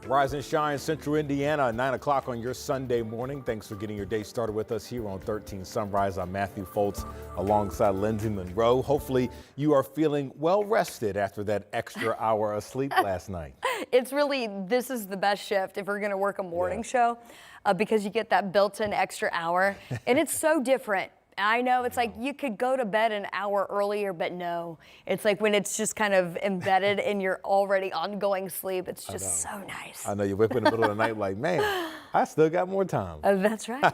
Rise and shine, Central Indiana, 9 o'clock on your Sunday morning. Thanks for getting your day started with us here on 13 Sunrise. I'm Matthew Foltz alongside Lindsay Monroe. Hopefully you are feeling well rested after that extra hour of sleep last night. It's really, this is the best shift if we're going to work a morning show because you get that built-in extra hour and it's so different. I know it's like you could go to bed an hour earlier, but no, it's like when it's just kind of embedded in your already ongoing sleep. It's just so nice. I know you wake up in the middle of the night like, man, I still got more time. That's right.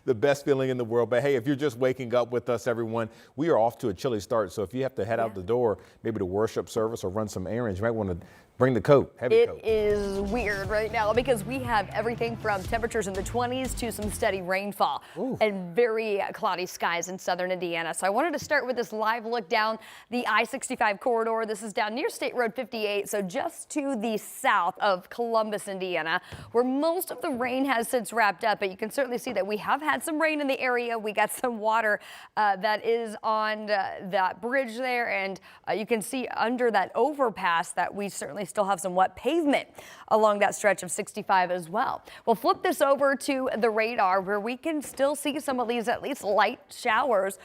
The best feeling in the world. But hey, if you're just waking up with us, everyone, we are off to a chilly start. So if you have to head out the door, maybe to worship service or run some errands, you might want to bring the coat, heavy coat. It is weird right now because we have everything from temperatures in the 20s to some steady rainfall and very cloudy skies in southern Indiana. So I wanted to start with this live look down the I-65 corridor. This is down near State Road 58, so just to the south of Columbus, Indiana, where most of the rain has since wrapped up. But you can certainly see that we have had some rain in the area. We got some water that is on that bridge there, and you can see under that overpass that we certainly still have some wet pavement along that stretch of 65 as well. We'll flip this over to the radar where we can still see some of these at least light showers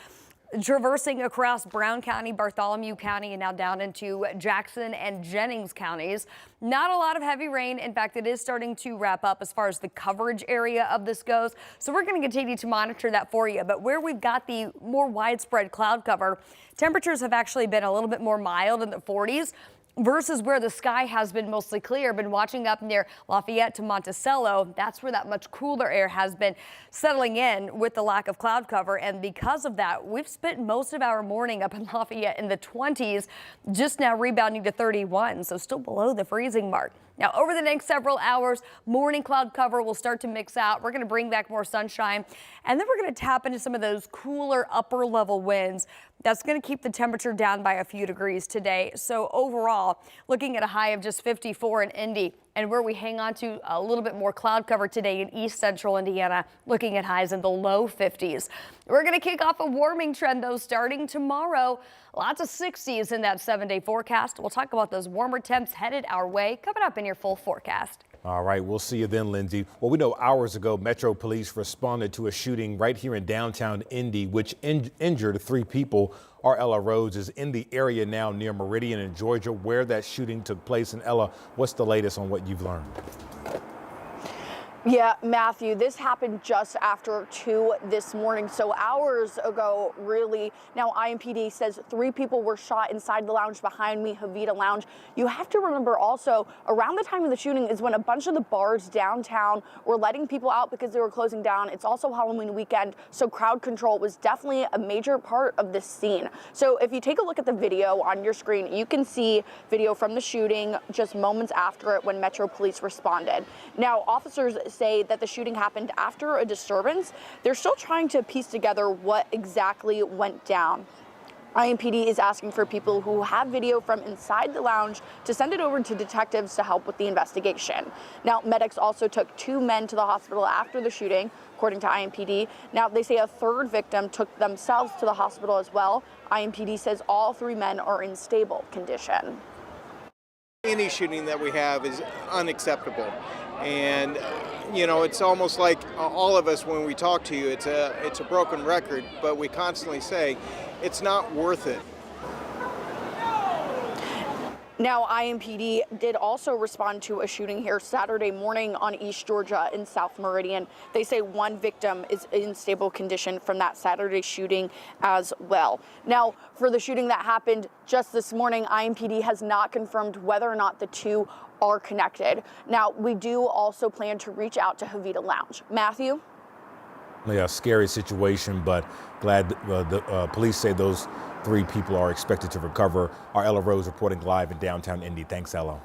traversing across Brown County, Bartholomew County, and now down into Jackson and Jennings counties. Not a lot of heavy rain. In fact, it is starting to wrap up as far as the coverage area of this goes. So we're going to continue to monitor that for you. But where we've got the more widespread cloud cover, temperatures have actually been a little bit more mild in the 40s. Versus where the sky has been mostly clear. Been watching up near Lafayette to Monticello. That's where that much cooler air has been settling in with the lack of cloud cover. And because of that, we've spent most of our morning up in Lafayette in the 20s, just now rebounding to 31. So still below the freezing mark. Now, over the next several hours, morning cloud cover will start to mix out. We're going to bring back more sunshine, and then we're going to tap into some of those cooler upper level winds. That's going to keep the temperature down by a few degrees today. So overall, looking at a high of just 54 in Indy, and where we hang on to a little bit more cloud cover today in east central Indiana, looking at highs in the low 50s. We're going to kick off a warming trend, though, starting tomorrow. Lots of 60s in that 7-day forecast. We'll talk about those warmer temps headed our way coming up in your full forecast. All right, we'll see you then, Lindsay. Well, we know hours ago, Metro Police responded to a shooting right here in downtown Indy, which injured 3 people. Our Ella Rhodes is in the area now near Meridian in Georgia, where that shooting took place. And Ella, what's the latest on what you've learned? Yeah, Matthew, this happened just after 2 this morning, so hours ago, really. Now, IMPD says 3 people were shot inside the lounge behind me, Havita Lounge. You have to remember also, around the time of the shooting is when a bunch of the bars downtown were letting people out because they were closing down. It's also Halloween weekend, so crowd control was definitely a major part of this scene. So if you take a look at the video on your screen, you can see video from the shooting just moments after it when Metro Police responded. Now, officers say that the shooting happened after a disturbance. They're still trying to piece together what exactly went down. IMPD is asking for people who have video from inside the lounge to send it over to detectives to help with the investigation. Now, medics also took 2 men to the hospital after the shooting, according to IMPD. Now, they say a 3rd victim took themselves to the hospital as well. IMPD says all 3 men are in stable condition. Any shooting that we have is unacceptable. And, you know, it's almost like all of us, when we talk to you, it's a broken record, but we constantly say it's not worth it. Now, IMPD did also respond to a shooting here Saturday morning on East Georgia in South Meridian. They say 1 victim is in stable condition from that Saturday shooting as well. Now, for the shooting that happened just this morning, IMPD has not confirmed whether or not the 2 are connected. Now, we do also plan to reach out to Havita Lounge. Matthew? Yeah, scary situation, but glad the police say those 3 people are expected to recover. Our Ella Rose reporting live in downtown Indy. Thanks, Ella.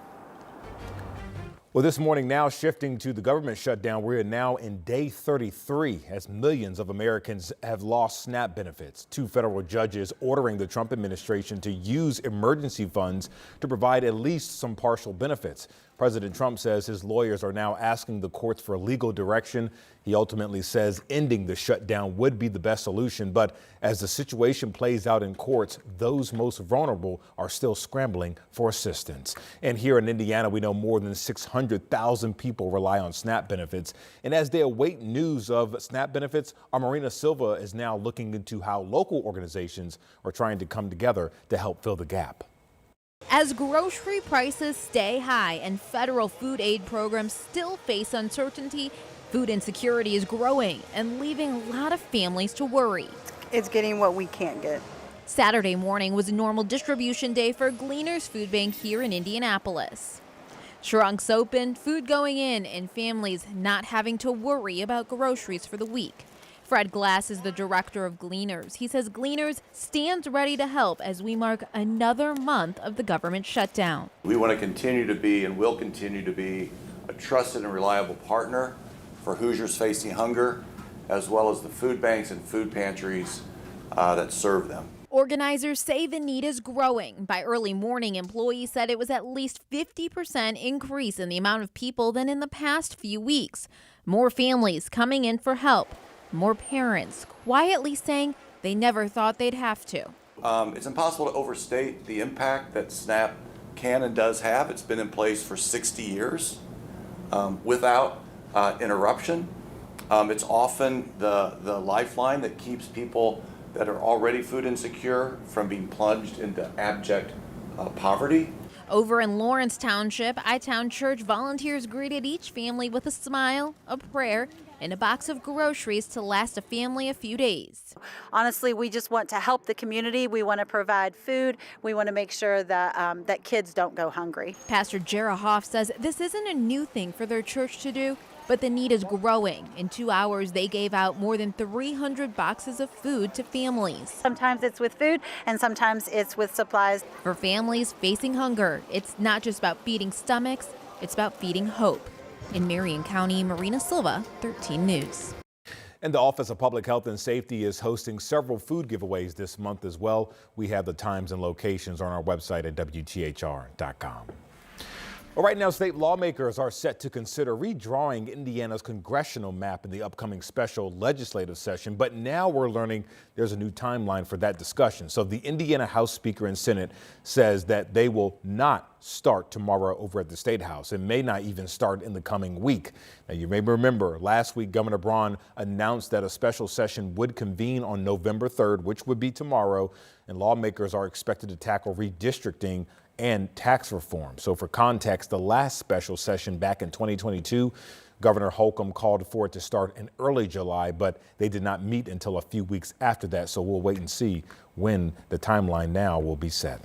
Well, this morning now shifting to the government shutdown. We're now in day 33 as millions of Americans have lost SNAP benefits. 2 federal judges ordering the Trump administration to use emergency funds to provide at least some partial benefits. President Trump says his lawyers are now asking the courts for legal direction. He ultimately says ending the shutdown would be the best solution. But as the situation plays out in courts, those most vulnerable are still scrambling for assistance. And here in Indiana, we know more than 600,000 people rely on SNAP benefits. And as they await news of SNAP benefits, our Marina Silva is now looking into how local organizations are trying to come together to help fill the gap. As grocery prices stay high and federal food aid programs still face uncertainty, food insecurity is growing and leaving a lot of families to worry. It's getting what we can't get. Saturday morning was a normal distribution day for Gleaners Food Bank here in Indianapolis. Trunks open, food going in, and families not having to worry about groceries for the week. Fred Glass is the director of Gleaners. He says Gleaners stands ready to help as we mark another month of the government shutdown. We want to continue to be and will continue to be a trusted and reliable partner for Hoosiers facing hunger, as well as the food banks and food pantries that serve them. Organizers say the need is growing. By early morning, employees said it was at least 50% increase in the amount of people than in the past few weeks. More families coming in for help. More parents quietly saying they never thought they'd have to. It's impossible to overstate the impact that SNAP can and does have. It's been in place for 60 years without interruption. It's often the lifeline that keeps people that are already food insecure from being plunged into abject poverty. Over in Lawrence Township, I-Town Church volunteers greeted each family with a smile, a prayer, and a box of groceries to last a family a few days. Honestly, we just want to help the community. We want to provide food. We want to make sure that that kids don't go hungry. Pastor Jera Hoff says this isn't a new thing for their church to do, but the need is growing. In 2 hours, they gave out more than 300 boxes of food to families. Sometimes it's with food and sometimes it's with supplies. For families facing hunger, it's not just about feeding stomachs, it's about feeding hope. In Marion County, Marina Silva, 13 News. And the Office of Public Health and Safety is hosting several food giveaways this month as well. We have the times and locations on our website at WTHR.com. Well, right now, state lawmakers are set to consider redrawing Indiana's congressional map in the upcoming special legislative session. But now we're learning there's a new timeline for that discussion. So the Indiana House Speaker and Senate says that they will not start tomorrow over at the State House. It may not even start in the coming week. Now, you may remember last week, Governor Braun announced that a special session would convene on November 3rd, which would be tomorrow. And lawmakers are expected to tackle redistricting and tax reform. So for context, the last special session back in 2022, Governor Holcomb called for it to start in early July, but they did not meet until a few weeks after that. So we'll wait and see when the timeline now will be set.